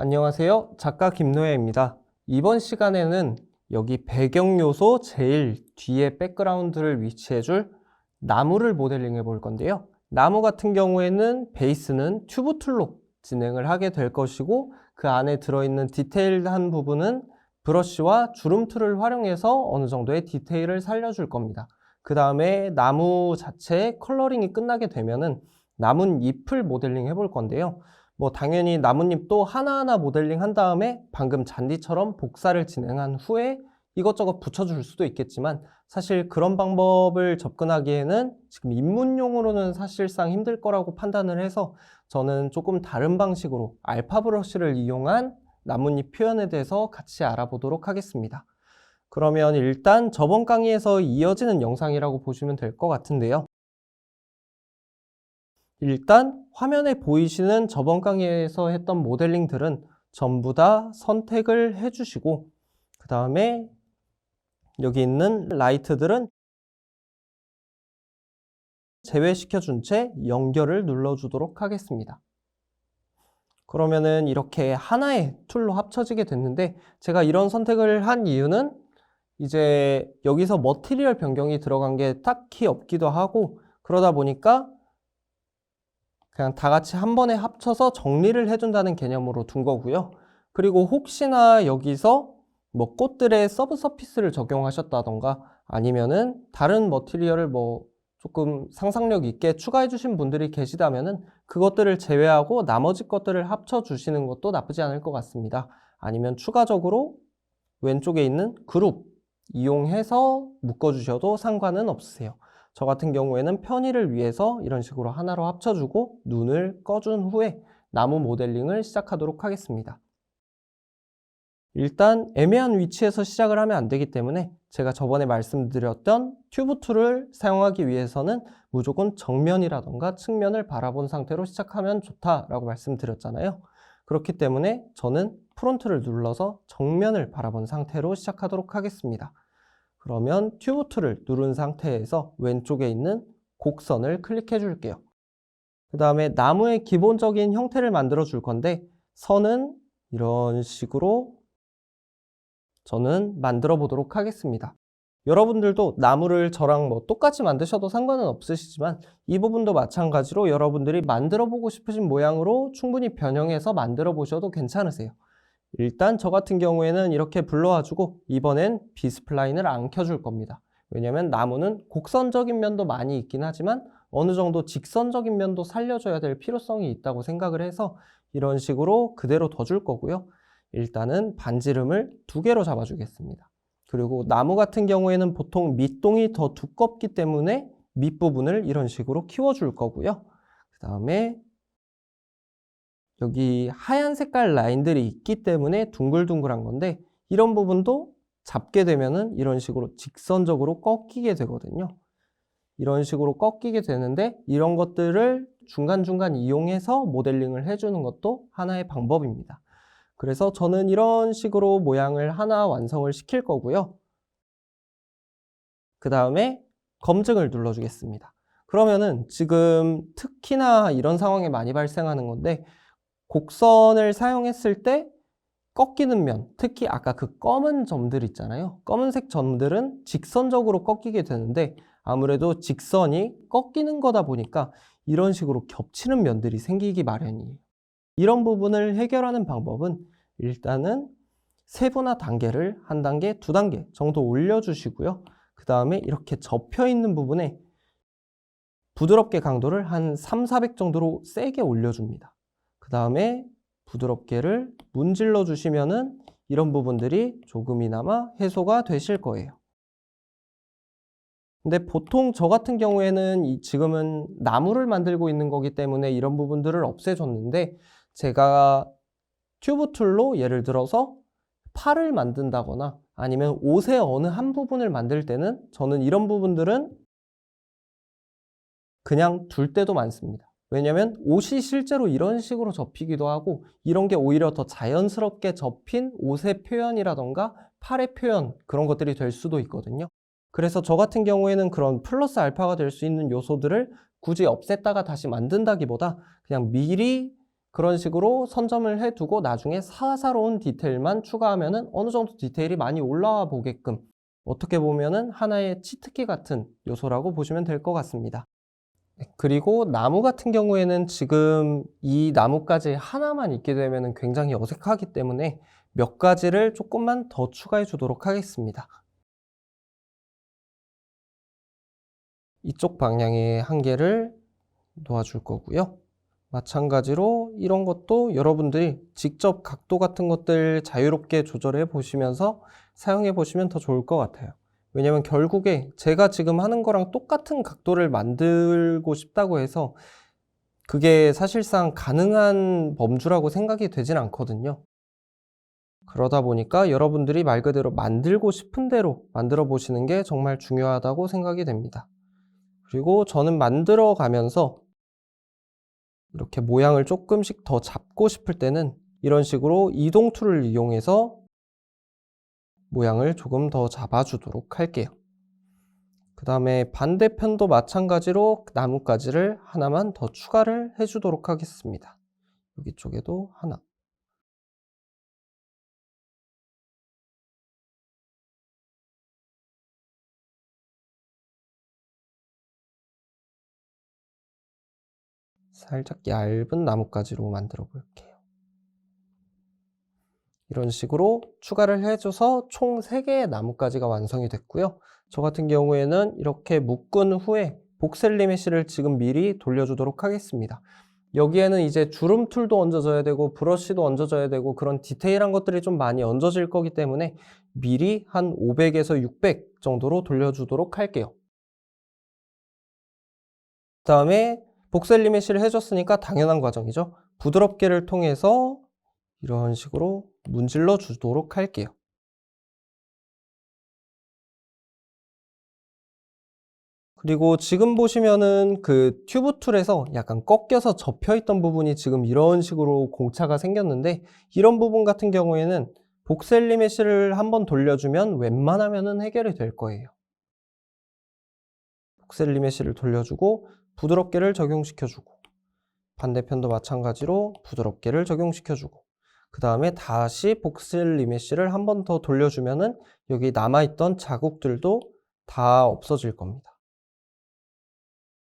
안녕하세요. 작가 김노예입니다. 이번 시간에는 여기 배경 요소 제일 뒤에 백그라운드를 위치해줄 나무를 모델링해 볼 건데요. 나무 같은 경우에는 베이스는 튜브 툴로 진행을 하게 될 것이고, 그 안에 들어있는 디테일한 부분은 브러쉬와 주름 툴을 활용해서 어느 정도의 디테일을 살려줄 겁니다. 그 다음에 나무 자체의 컬러링이 끝나게 되면은 나뭇잎을 모델링 해볼 건데요. 당연히 나뭇잎도 하나하나 모델링 한 다음에 방금 잔디처럼 복사를 진행한 후에 이것저것 붙여줄 수도 있겠지만, 사실 그런 방법을 접근하기에는 지금 입문용으로는 사실상 힘들 거라고 판단을 해서 저는 조금 다른 방식으로 알파 브러쉬를 이용한 나뭇잎 표현에 대해서 같이 알아보도록 하겠습니다. 그러면 일단 저번 강의에서 이어지는 영상이라고 보시면 될 것 같은데요. 일단 화면에 보이시는 저번 강의에서 했던 모델링들은 전부 다 선택을 해주시고, 그 다음에 여기 있는 라이트들은 제외시켜준 채 연결을 눌러주도록 하겠습니다. 그러면은 이렇게 하나의 툴로 합쳐지게 됐는데, 제가 이런 선택을 한 이유는 이제 여기서 머티리얼 변경이 들어간 게 딱히 없기도 하고, 그러다 보니까 그냥 다 같이 한 번에 합쳐서 정리를 해준다는 개념으로 둔 거고요. 그리고 혹시나 여기서 꽃들의 서브 서피스를 적용하셨다던가 아니면은 다른 머티리얼을 조금 상상력 있게 추가해 주신 분들이 계시다면은 그것들을 제외하고 나머지 것들을 합쳐 주시는 것도 나쁘지 않을 것 같습니다. 아니면 추가적으로 왼쪽에 있는 그룹 이용해서 묶어 주셔도 상관은 없으세요. 저 같은 경우에는 편의를 위해서 이런 식으로 하나로 합쳐주고 눈을 꺼준 후에 나무 모델링을 시작하도록 하겠습니다. 일단 애매한 위치에서 시작을 하면 안 되기 때문에 제가 저번에 말씀드렸던 튜브 툴을 사용하기 위해서는 무조건 정면이라던가 측면을 바라본 상태로 시작하면 좋다라고 말씀드렸잖아요. 그렇기 때문에 저는 프론트를 눌러서 정면을 바라본 상태로 시작하도록 하겠습니다. 그러면 튜브 툴을 누른 상태에서 왼쪽에 있는 곡선을 클릭해 줄게요. 그 다음에 나무의 기본적인 형태를 만들어 줄 건데, 선은 이런 식으로 저는 만들어 보도록 하겠습니다. 여러분들도 나무를 저랑 똑같이 만드셔도 상관은 없으시지만 이 부분도 마찬가지로 여러분들이 만들어 보고 싶으신 모양으로 충분히 변형해서 만들어 보셔도 괜찮으세요. 일단 저 같은 경우에는 이렇게 불러와주고 이번엔 비스플라인을 안 켜줄 겁니다. 왜냐면 나무는 곡선적인 면도 많이 있긴 하지만 어느 정도 직선적인 면도 살려줘야 될 필요성이 있다고 생각을 해서 이런 식으로 그대로 둬줄 거고요. 일단은 반지름을 2개로 잡아주겠습니다. 그리고 나무 같은 경우에는 보통 밑동이 더 두껍기 때문에 밑부분을 이런 식으로 키워줄 거고요. 그 다음에 여기 하얀 색깔 라인들이 있기 때문에 둥글둥글한 건데, 이런 부분도 잡게 되면은 이런 식으로 직선적으로 꺾이게 되거든요. 이런 식으로 꺾이게 되는데, 이런 것들을 중간중간 이용해서 모델링을 해주는 것도 하나의 방법입니다. 그래서 저는 이런 식으로 모양을 하나 완성을 시킬 거고요. 그 다음에 검증을 눌러주겠습니다. 그러면은 지금 특히나 이런 상황이 많이 발생하는 건데, 곡선을 사용했을 때 꺾이는 면, 특히 아까 그 검은 점들 있잖아요. 검은색 점들은 직선적으로 꺾이게 되는데 아무래도 직선이 꺾이는 거다 보니까 이런 식으로 겹치는 면들이 생기기 마련이에요. 이런 부분을 해결하는 방법은 일단은 세분화 단계를 한 단계, 2단계 정도 올려주시고요. 그 다음에 이렇게 접혀 있는 부분에 부드럽게 강도를 한 3, 400 정도로 세게 올려줍니다. 그 다음에 부드럽게를 문질러 주시면은 이런 부분들이 조금이나마 해소가 되실 거예요. 근데 보통 저 같은 경우에는 지금은 나무를 만들고 있는 거기 때문에 이런 부분들을 없애줬는데, 제가 튜브 툴로 예를 들어서 팔을 만든다거나 아니면 옷의 어느 한 부분을 만들 때는 저는 이런 부분들은 그냥 둘 때도 많습니다. 왜냐면 옷이 실제로 이런 식으로 접히기도 하고, 이런 게 오히려 더 자연스럽게 접힌 옷의 표현이라던가 팔의 표현, 그런 것들이 될 수도 있거든요. 그래서 저 같은 경우에는 그런 플러스 알파가 될 수 있는 요소들을 굳이 없앴다가 다시 만든다기보다 그냥 미리 그런 식으로 선점을 해두고 나중에 사사로운 디테일만 추가하면은 어느 정도 디테일이 많이 올라와 보게끔 어떻게 보면은 하나의 치트키 같은 요소라고 보시면 될 것 같습니다. 네, 그리고 나무 같은 경우에는 지금 이 나뭇가지 하나만 있게 되면은 굉장히 어색하기 때문에 몇 가지를 조금만 더 추가해 주도록 하겠습니다. 이쪽 방향에 한 개를 놓아줄 거고요. 마찬가지로 이런 것도 여러분들이 직접 각도 같은 것들 자유롭게 조절해 보시면서 사용해 보시면 더 좋을 것 같아요. 왜냐면 결국에 제가 지금 하는 거랑 똑같은 각도를 만들고 싶다고 해서 그게 사실상 가능한 범주라고 생각이 되진 않거든요. 그러다 보니까 여러분들이 말 그대로 만들고 싶은 대로 만들어 보시는 게 정말 중요하다고 생각이 됩니다. 그리고 저는 만들어 가면서 이렇게 모양을 조금씩 더 잡고 싶을 때는 이런 식으로 이동 툴을 이용해서 모양을 조금 더 잡아주도록 할게요. 그 다음에 반대편도 마찬가지로 나뭇가지를 하나만 더 추가를 해주도록 하겠습니다. 여기 쪽에도 하나. 살짝 얇은 나뭇가지로 만들어 볼게요. 이런 식으로 추가를 해줘서 총 3개의 나뭇가지가 완성이 됐고요. 저 같은 경우에는 이렇게 묶은 후에 복셀 리메시를 지금 미리 돌려주도록 하겠습니다. 여기에는 이제 주름 툴도 얹어줘야 되고 브러쉬도 얹어줘야 되고 그런 디테일한 것들이 좀 많이 얹어질 거기 때문에 미리 한 500에서 600 정도로 돌려주도록 할게요. 그 다음에 복셀 리메시를 해줬으니까 당연한 과정이죠. 부드럽게를 통해서 이런 식으로 문질러 주도록 할게요. 그리고 지금 보시면은 그 튜브 툴에서 약간 꺾여서 접혀 있던 부분이 지금 이런 식으로 공차가 생겼는데 이런 부분 같은 경우에는 복셀 리메시를 한번 돌려주면 웬만하면은 해결이 될 거예요. 복셀 리메시를 돌려주고 부드럽게를 적용시켜주고 반대편도 마찬가지로 부드럽게를 적용시켜주고 그 다음에 다시 복셀 리메시를 한 번 더 돌려주면은 여기 남아있던 자국들도 다 없어질 겁니다.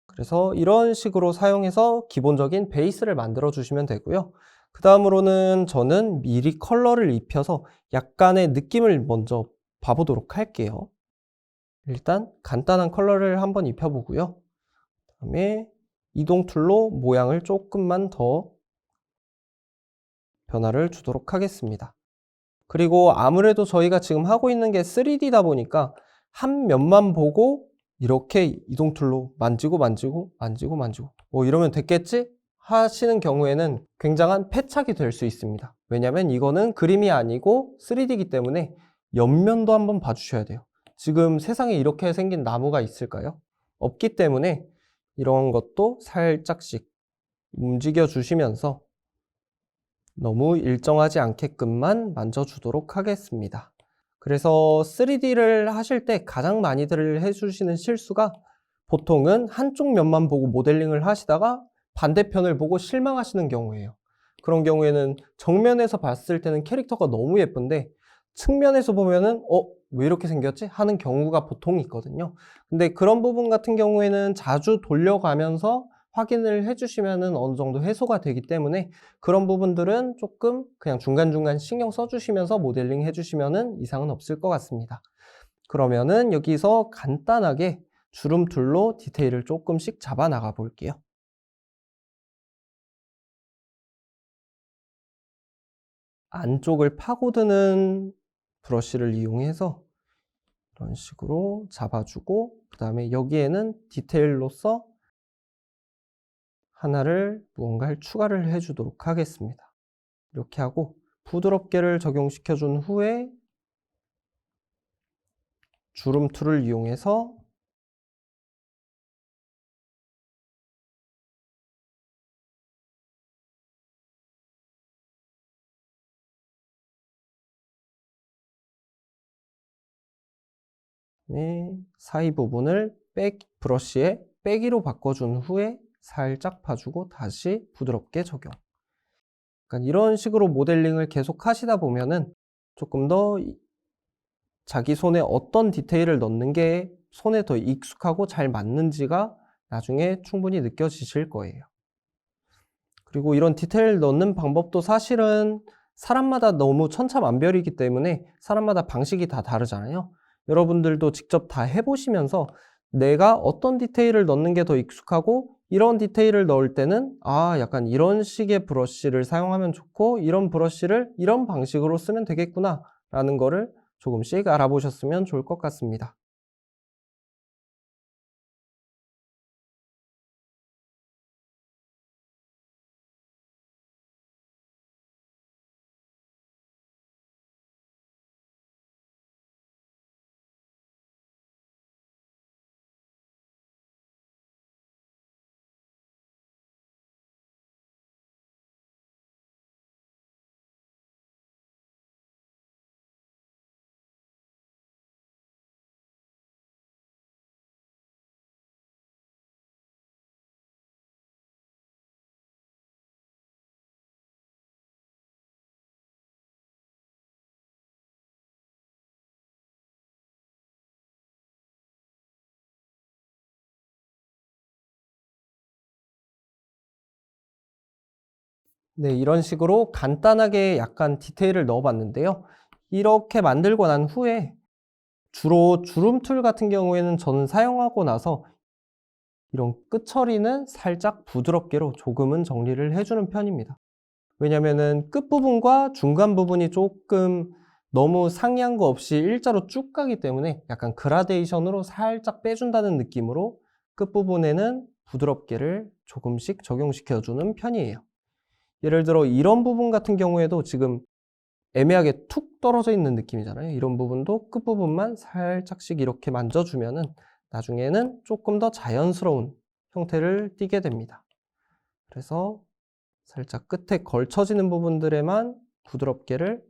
그래서 이런 식으로 사용해서 기본적인 베이스를 만들어 주시면 되고요. 그 다음으로는 저는 미리 컬러를 입혀서 약간의 느낌을 먼저 봐보도록 할게요. 일단 간단한 컬러를 한번 입혀보고요. 그 다음에 이동 툴로 모양을 조금만 더 변화를 주도록 하겠습니다. 그리고 아무래도 저희가 지금 하고 있는 게 3D다 보니까 한 면만 보고 이렇게 이동 툴로 만지고 만지고 만지고 만지고 뭐 이러면 됐겠지? 하시는 경우에는 굉장한 패착이 될 수 있습니다. 왜냐면 이거는 그림이 아니고 3D이기 때문에 옆면도 한번 봐주셔야 돼요. 지금 세상에 이렇게 생긴 나무가 있을까요? 없기 때문에 이런 것도 살짝씩 움직여 주시면서 너무 일정하지 않게끔만 만져주도록 하겠습니다. 그래서 3D를 하실 때 가장 많이들 해주시는 실수가 보통은 한쪽 면만 보고 모델링을 하시다가 반대편을 보고 실망하시는 경우예요. 그런 경우에는 정면에서 봤을 때는 캐릭터가 너무 예쁜데 측면에서 보면은 왜 이렇게 생겼지? 하는 경우가 보통 있거든요. 근데 그런 부분 같은 경우에는 자주 돌려가면서 확인을 해주시면은 어느 정도 해소가 되기 때문에 그런 부분들은 조금 그냥 중간중간 신경 써주시면서 모델링 해주시면은 이상은 없을 것 같습니다. 그러면은 여기서 간단하게 주름 툴로 디테일을 조금씩 잡아 나가 볼게요. 안쪽을 파고드는 브러쉬를 이용해서 이런 식으로 잡아주고 그 다음에 여기에는 디테일로서 하나를 무언가를 추가를 해주도록 하겠습니다. 이렇게 하고 부드럽게를 적용시켜 준 후에 주름 툴을 이용해서 사이 부분을 브러쉬에 빼기로 바꿔준 후에 살짝 파주고 다시 부드럽게 적용. 약간 이런 식으로 모델링을 계속 하시다 보면은 조금 더 자기 손에 어떤 디테일을 넣는 게 손에 더 익숙하고 잘 맞는지가 나중에 충분히 느껴지실 거예요. 그리고 이런 디테일 넣는 방법도 사실은 사람마다 너무 천차만별이기 때문에 사람마다 방식이 다 다르잖아요. 여러분들도 직접 다 해보시면서 내가 어떤 디테일을 넣는 게 더 익숙하고 이런 디테일을 넣을 때는 약간 이런 식의 브러쉬를 사용하면 좋고 이런 브러쉬를 이런 방식으로 쓰면 되겠구나 라는 거를 조금씩 알아보셨으면 좋을 것 같습니다. 네, 이런 식으로 간단하게 약간 디테일을 넣어 봤는데요. 이렇게 만들고 난 후에 주로 주름 툴 같은 경우에는 저는 사용하고 나서 이런 끝 처리는 살짝 부드럽게로 조금은 정리를 해 주는 편입니다. 왜냐면은 끝부분과 중간 부분이 조금 너무 상이한 거 없이 일자로 쭉 가기 때문에 약간 그라데이션으로 살짝 빼준다는 느낌으로 끝부분에는 부드럽게를 조금씩 적용시켜 주는 편이에요. 예를 들어 이런 부분 같은 경우에도 지금 애매하게 툭 떨어져 있는 느낌이잖아요. 이런 부분도 끝부분만 살짝씩 이렇게 만져주면은 나중에는 조금 더 자연스러운 형태를 띠게 됩니다. 그래서 살짝 끝에 걸쳐지는 부분들에만 부드럽게를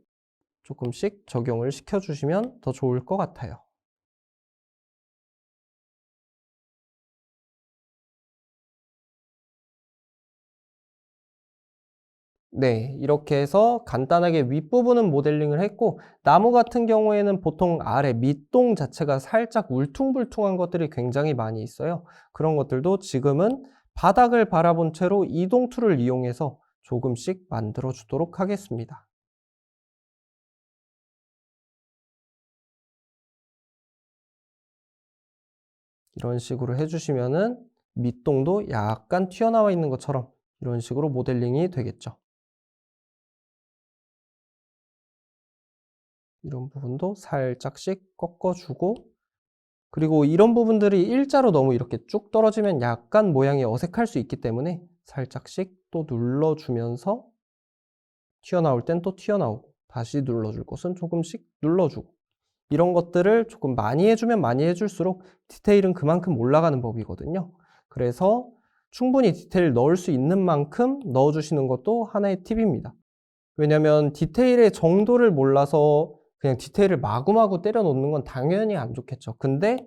조금씩 적용을 시켜주시면 더 좋을 것 같아요. 네, 이렇게 해서 간단하게 윗부분은 모델링을 했고 나무 같은 경우에는 보통 아래 밑동 자체가 살짝 울퉁불퉁한 것들이 굉장히 많이 있어요. 그런 것들도 지금은 바닥을 바라본 채로 이동 툴을 이용해서 조금씩 만들어 주도록 하겠습니다. 이런 식으로 해주시면은 밑동도 약간 튀어나와 있는 것처럼 이런 식으로 모델링이 되겠죠. 이런 부분도 살짝씩 꺾어주고 그리고 이런 부분들이 일자로 너무 이렇게 쭉 떨어지면 약간 모양이 어색할 수 있기 때문에 살짝씩 또 눌러주면서 튀어나올 땐 또 튀어나오고 다시 눌러줄 곳은 조금씩 눌러주고 이런 것들을 조금 많이 해주면 많이 해줄수록 디테일은 그만큼 올라가는 법이거든요. 그래서 충분히 디테일 넣을 수 있는 만큼 넣어주시는 것도 하나의 팁입니다. 왜냐면 디테일의 정도를 몰라서 그냥 디테일을 마구마구 때려 놓는 건 당연히 안 좋겠죠. 근데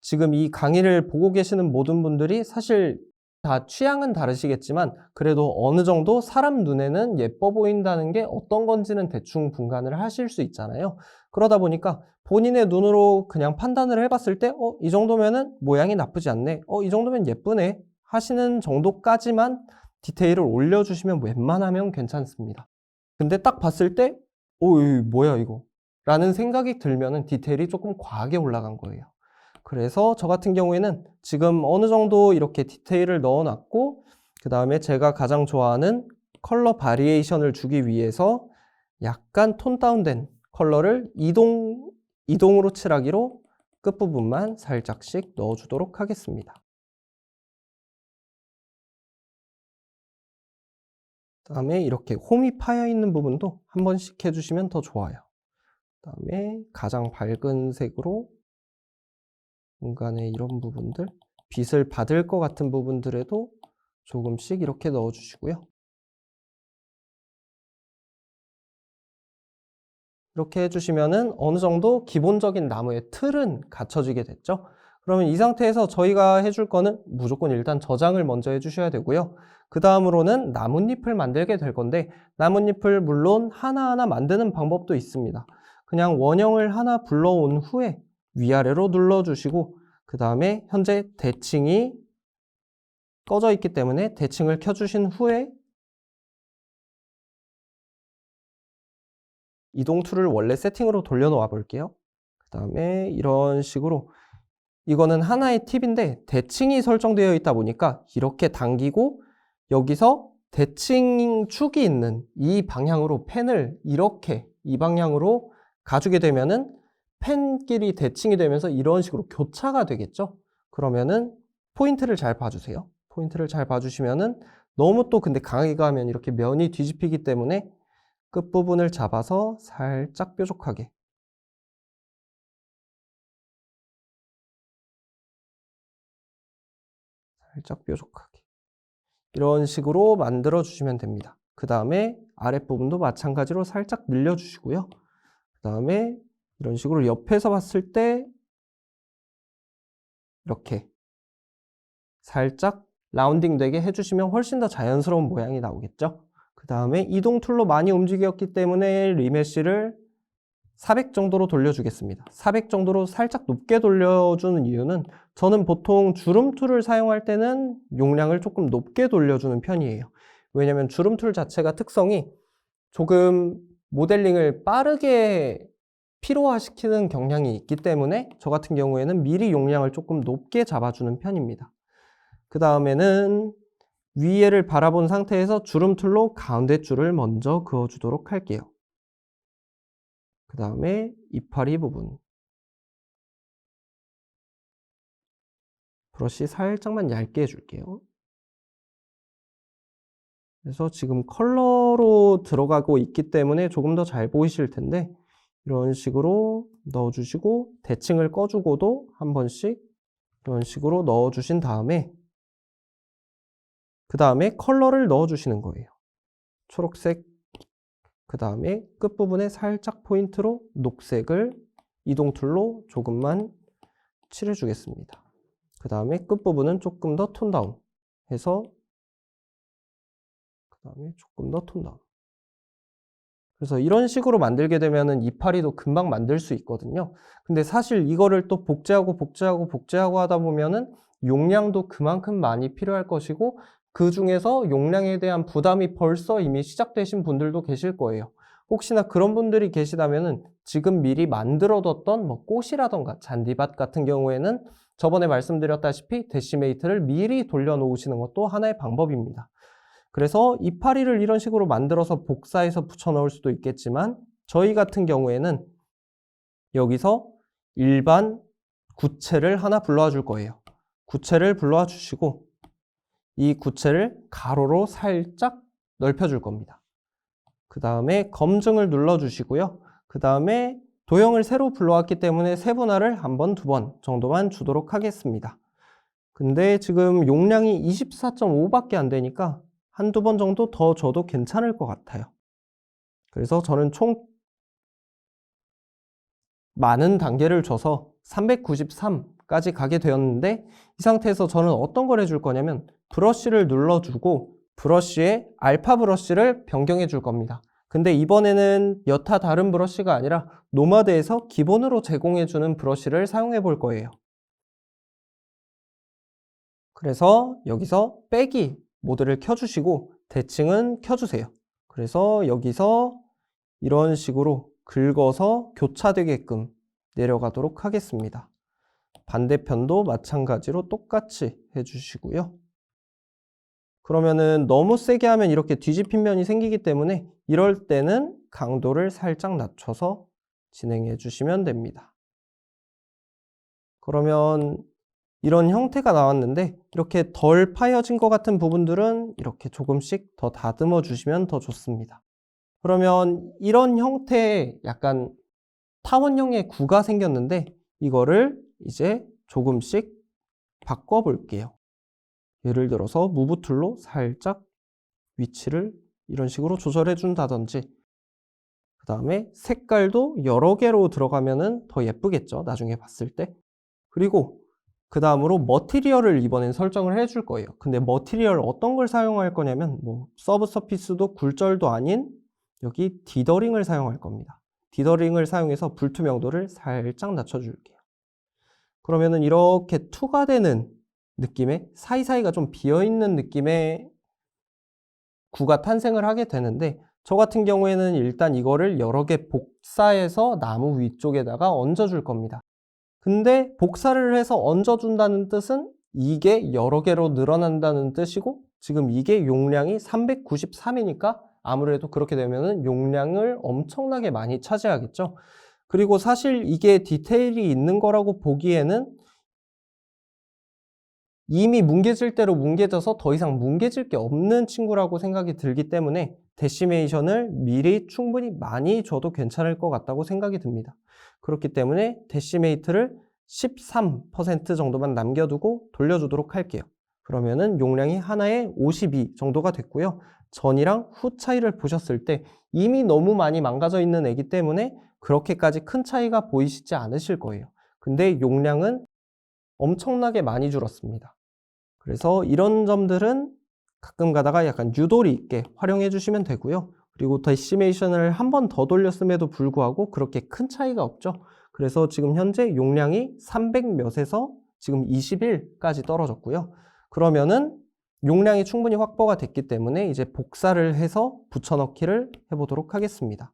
지금 이 강의를 보고 계시는 모든 분들이 사실 다 취향은 다르시겠지만 그래도 어느 정도 사람 눈에는 예뻐 보인다는 게 어떤 건지는 대충 분간을 하실 수 있잖아요. 그러다 보니까 본인의 눈으로 그냥 판단을 해 봤을 때 이 정도면은 모양이 나쁘지 않네. 이 정도면 예쁘네. 하시는 정도까지만 디테일을 올려주시면 웬만하면 괜찮습니다. 근데 딱 봤을 때 이거 뭐야 이거? 라는 생각이 들면은 디테일이 조금 과하게 올라간 거예요. 그래서 저 같은 경우에는 지금 어느 정도 이렇게 디테일을 넣어 놨고 그다음에 제가 가장 좋아하는 컬러 바리에이션을 주기 위해서 약간 톤 다운된 컬러를 이동으로 칠하기로 끝부분만 살짝씩 넣어 주도록 하겠습니다. 그다음에 이렇게 홈이 파여 있는 부분도 한 번씩 해 주시면 더 좋아요. 그다음에 가장 밝은 색으로 공간의 이런 부분들, 빛을 받을 것 같은 부분들에도 조금씩 이렇게 넣어 주시고요. 이렇게 해 주시면은 어느 정도 기본적인 나무의 틀은 갖춰지게 됐죠. 그러면 이 상태에서 저희가 해줄 거는 무조건 일단 저장을 먼저 해주셔야 되고요. 그 다음으로는 나뭇잎을 만들게 될 건데 나뭇잎을 물론 하나하나 만드는 방법도 있습니다. 그냥 원형을 하나 불러온 후에 위아래로 눌러주시고 그 다음에 현재 대칭이 꺼져 있기 때문에 대칭을 켜주신 후에 이동 툴을 원래 세팅으로 돌려놓아 볼게요. 그 다음에 이런 식으로 이거는 하나의 팁인데 대칭이 설정되어 있다 보니까 이렇게 당기고 여기서 대칭 축이 있는 이 방향으로 펜을 이렇게 이 방향으로 가주게 되면은 펜끼리 대칭이 되면서 이런 식으로 교차가 되겠죠. 그러면은 포인트를 잘 봐주세요. 포인트를 잘 봐주시면은 너무 또 근데 강하게 가면 이렇게 면이 뒤집히기 때문에 끝부분을 잡아서 살짝 뾰족하게 이런 식으로 만들어 주시면 됩니다. 그 다음에 아랫부분도 마찬가지로 살짝 늘려 주시고요. 그 다음에 이런 식으로 옆에서 봤을 때 이렇게 살짝 라운딩 되게 해주시면 훨씬 더 자연스러운 모양이 나오겠죠. 그 다음에 이동 툴로 많이 움직였기 때문에 리메쉬를 400 정도로 돌려주겠습니다. 400 정도로 살짝 높게 돌려주는 이유는 저는 보통 주름 툴을 사용할 때는 용량을 조금 높게 돌려주는 편이에요. 왜냐면 주름 툴 자체가 특성이 조금 모델링을 빠르게 피로화시키는 경향이 있기 때문에 저 같은 경우에는 미리 용량을 조금 높게 잡아주는 편입니다. 그 다음에는 위에를 바라본 상태에서 주름 툴로 가운데 줄을 먼저 그어주도록 할게요. 그 다음에 이파리 부분 브러쉬 살짝만 얇게 해줄게요. 그래서 지금 컬러로 들어가고 있기 때문에 조금 더 잘 보이실 텐데 이런 식으로 넣어주시고 대칭을 꺼주고도 한 번씩 이런 식으로 넣어주신 다음에 그 다음에 컬러를 넣어주시는 거예요. 초록색 그 다음에 끝부분에 살짝 포인트로 녹색을 이동 툴로 조금만 칠해주겠습니다. 그 다음에 끝부분은 조금 더 톤 다운 해서 그 다음에 조금 더 톤 다운. 그래서 이런 식으로 만들게 되면은 이파리도 금방 만들 수 있거든요. 근데 사실 이거를 또 복제하고 하다 보면은 용량도 그만큼 많이 필요할 것이고 그 중에서 용량에 대한 부담이 벌써 이미 시작되신 분들도 계실 거예요. 혹시나 그런 분들이 계시다면은 지금 미리 만들어뒀던 뭐 꽃이라던가 잔디밭 같은 경우에는 저번에 말씀드렸다시피 데시메이트를 미리 돌려놓으시는 것도 하나의 방법입니다. 그래서 이파리를 이런 식으로 만들어서 복사해서 붙여 넣을 수도 있겠지만 저희 같은 경우에는 여기서 일반 구체를 하나 불러와 줄 거예요. 구체를 불러와 주시고 이 구체를 가로로 살짝 넓혀 줄 겁니다. 그 다음에 검증을 눌러 주시고요. 그 다음에 도형을 새로 불러왔기 때문에 세분화를 한 번, 두 번 정도만 주도록 하겠습니다. 근데 지금 용량이 24.5밖에 안 되니까 한두 번 정도 더 줘도 괜찮을 것 같아요. 그래서 저는 총 많은 단계를 줘서 393까지 가게 되었는데 이 상태에서 저는 어떤 걸 해줄 거냐면 브러쉬를 눌러주고 브러쉬에 알파 브러쉬를 변경해 줄 겁니다. 근데 이번에는 여타 다른 브러쉬가 아니라 노마드에서 기본으로 제공해주는 브러쉬를 사용해 볼 거예요. 그래서 여기서 빼기 모드를 켜주시고 대칭은 켜주세요. 그래서 여기서 이런 식으로 긁어서 교차되게끔 내려가도록 하겠습니다. 반대편도 마찬가지로 똑같이 해주시고요. 그러면은 너무 세게 하면 이렇게 뒤집힌 면이 생기기 때문에 이럴 때는 강도를 살짝 낮춰서 진행해 주시면 됩니다. 그러면 이런 형태가 나왔는데 이렇게 덜 파여진 것 같은 부분들은 이렇게 조금씩 더 다듬어 주시면 더 좋습니다. 그러면 이런 형태의 약간 타원형의 구가 생겼는데 이거를 이제 조금씩 바꿔 볼게요. 예를 들어서 무브 툴로 살짝 위치를 이런 식으로 조절해 준다든지 그 다음에 색깔도 여러 개로 들어가면은 더 예쁘겠죠. 나중에 봤을 때. 그리고 그 다음으로 머티리얼을 이번엔 설정을 해줄 거예요. 근데 머티리얼 어떤 걸 사용할 거냐면 뭐 서브 서피스도 굴절도 아닌 여기 디더링을 사용할 겁니다. 디더링을 사용해서 불투명도를 살짝 낮춰줄게요. 그러면은 이렇게 투과되는 느낌의 사이사이가 좀 비어있는 느낌의 구가 탄생을 하게 되는데, 저 같은 경우에는 일단 이거를 여러 개 복사해서 나무 위쪽에다가 얹어줄 겁니다. 근데 복사를 해서 얹어준다는 뜻은 이게 여러 개로 늘어난다는 뜻이고, 지금 이게 용량이 393이니까 아무래도 그렇게 되면은 용량을 엄청나게 많이 차지하겠죠. 그리고 사실 이게 디테일이 있는 거라고 보기에는 이미 뭉개질 대로 뭉개져서 더 이상 뭉개질 게 없는 친구라고 생각이 들기 때문에 데시메이션을 미리 충분히 많이 줘도 괜찮을 것 같다고 생각이 듭니다. 그렇기 때문에 데시메이트를 13% 정도만 남겨두고 돌려주도록 할게요. 그러면은 용량이 하나에 52 정도가 됐고요. 전이랑 후 차이를 보셨을 때 이미 너무 많이 망가져 있는 애기 때문에 그렇게까지 큰 차이가 보이시지 않으실 거예요. 근데 용량은 엄청나게 많이 줄었습니다. 그래서 이런 점들은 가끔 가다가 약간 유도리 있게 활용해 주시면 되고요. 그리고 데시메이션을 한 번 더 돌렸음에도 불구하고 그렇게 큰 차이가 없죠. 그래서 지금 현재 용량이 300 몇에서 지금 21까지 떨어졌고요. 그러면은 용량이 충분히 확보가 됐기 때문에 이제 복사를 해서 붙여넣기를 해보도록 하겠습니다.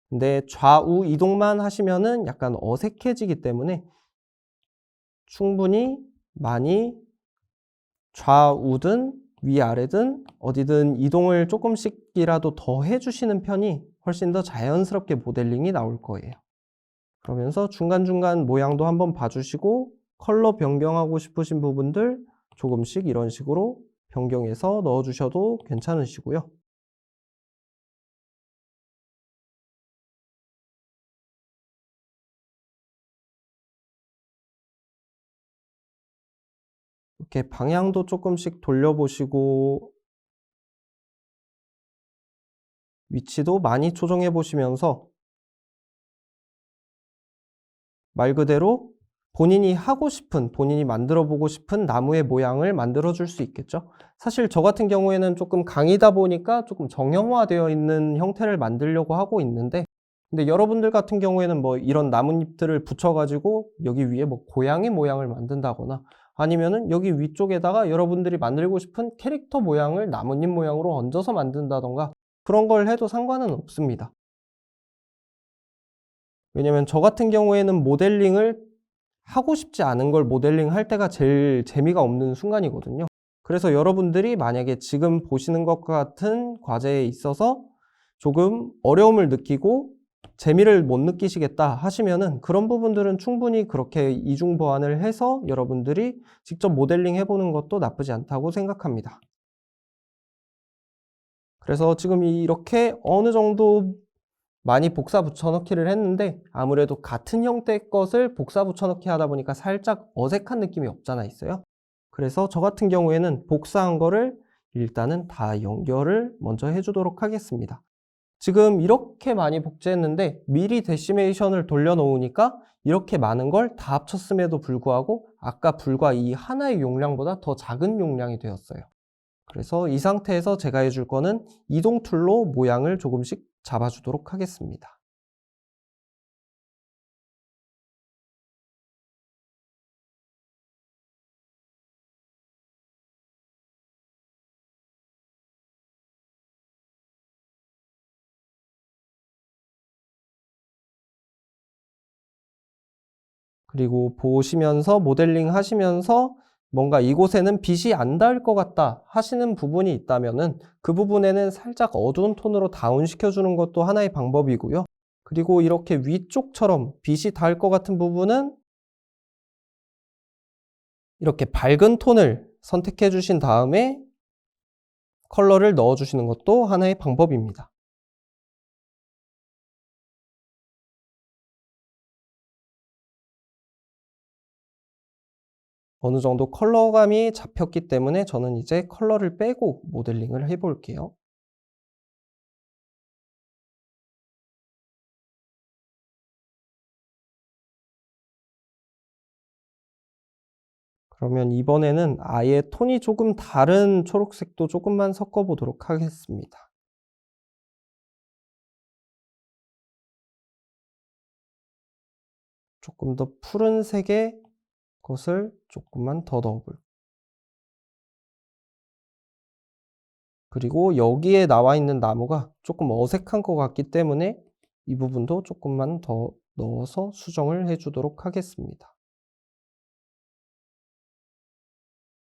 근데 좌우 이동만 하시면은 약간 어색해지기 때문에 충분히 많이 좌우든 위아래든 어디든 이동을 조금씩이라도 더 해주시는 편이 훨씬 더 자연스럽게 모델링이 나올 거예요. 그러면서 중간중간 모양도 한번 봐주시고 컬러 변경하고 싶으신 부분들 조금씩 이런 식으로 변경해서 넣어주셔도 괜찮으시고요. 이렇게 방향도 조금씩 돌려보시고 위치도 많이 조정해 보시면서 말 그대로 본인이 하고 싶은, 본인이 만들어 보고 싶은 나무의 모양을 만들어 줄 수 있겠죠. 사실 저 같은 경우에는 조금 강의다 보니까 조금 정형화되어 있는 형태를 만들려고 하고 있는데, 근데 여러분들 같은 경우에는 뭐 이런 나뭇잎들을 붙여 가지고 여기 위에 뭐 고양이 모양을 만든다거나 아니면은 여기 위쪽에다가 여러분들이 만들고 싶은 캐릭터 모양을 나뭇잎 모양으로 얹어서 만든다던가 그런 걸 해도 상관은 없습니다. 왜냐면 저 같은 경우에는 모델링을 하고 싶지 않은 걸 모델링할 때가 제일 재미가 없는 순간이거든요. 그래서 여러분들이 만약에 지금 보시는 것과 같은 과제에 있어서 조금 어려움을 느끼고 재미를 못 느끼시겠다 하시면은 그런 부분들은 충분히 그렇게 이중 보완을 해서 여러분들이 직접 모델링 해보는 것도 나쁘지 않다고 생각합니다. 그래서 지금 이렇게 어느 정도 많이 복사 붙여넣기를 했는데 아무래도 같은 형태의 것을 복사 붙여넣기 하다 보니까 살짝 어색한 느낌이 없잖아 있어요. 그래서 저 같은 경우에는 복사한 거를 일단은 다 연결을 먼저 해주도록 하겠습니다. 지금 이렇게 많이 복제했는데 미리 데시메이션을 돌려놓으니까 이렇게 많은 걸 다 합쳤음에도 불구하고 아까 불과 이 하나의 용량보다 더 작은 용량이 되었어요. 그래서 이 상태에서 제가 해줄 거는 이동 툴로 모양을 조금씩 잡아주도록 하겠습니다. 그리고 보시면서 모델링 하시면서 뭔가 이곳에는 빛이 안 닿을 것 같다 하시는 부분이 있다면은 그 부분에는 살짝 어두운 톤으로 다운 시켜주는 것도 하나의 방법이고요. 그리고 이렇게 위쪽처럼 빛이 닿을 것 같은 부분은 이렇게 밝은 톤을 선택해 주신 다음에 컬러를 넣어 주시는 것도 하나의 방법입니다. 어느 정도 컬러감이 잡혔기 때문에 저는 이제 컬러를 빼고 모델링을 해 볼게요. 그러면 이번에는 아예 톤이 조금 다른 초록색도 조금만 섞어 보도록 하겠습니다. 조금 더 푸른색의 것을 조금만 더 넣어볼게요. 그리고 여기에 나와 있는 나무가 조금 어색한 것 같기 때문에 이 부분도 조금만 더 넣어서 수정을 해 주도록 하겠습니다.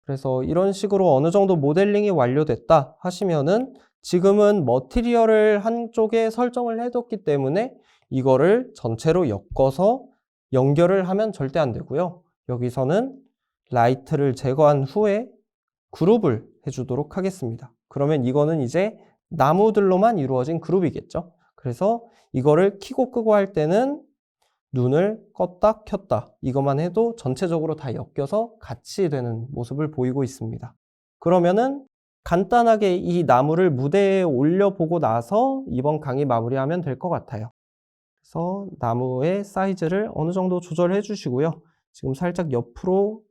그래서 이런 식으로 어느 정도 모델링이 완료됐다 하시면은 지금은 머티리얼을 한쪽에 설정을 해뒀기 때문에 이거를 전체로 엮어서 연결을 하면 절대 안 되고요. 여기서는 라이트를 제거한 후에 그룹을 해주도록 하겠습니다. 그러면 이거는 이제 나무들로만 이루어진 그룹이겠죠. 그래서 이거를 켜고 끄고 할 때는 눈을 껐다 켰다 이것만 해도 전체적으로 다 엮여서 같이 되는 모습을 보이고 있습니다. 그러면은 간단하게 이 나무를 무대에 올려보고 나서 이번 강의 마무리하면 될 것 같아요. 그래서 나무의 사이즈를 어느 정도 조절해 주시고요. 지금 살짝 옆으로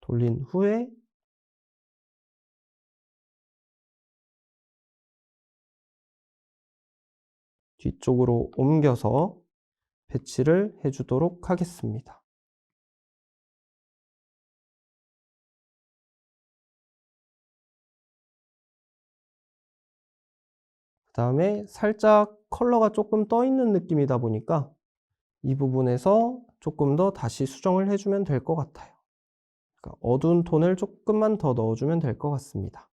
돌린 후에 뒤쪽으로 옮겨서 배치를 해주도록 하겠습니다. 그 다음에 살짝 컬러가 조금 떠 있는 느낌이다 보니까 이 부분에서 조금 더 다시 수정을 해주면 될 것 같아요. 그러니까 어두운 톤을 조금만 더 넣어주면 될 것 같습니다.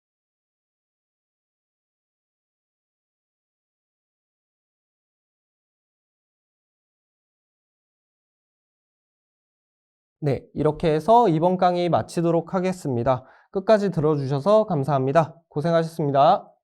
네, 이렇게 해서 이번 강의 마치도록 하겠습니다. 끝까지 들어주셔서 감사합니다. 고생하셨습니다.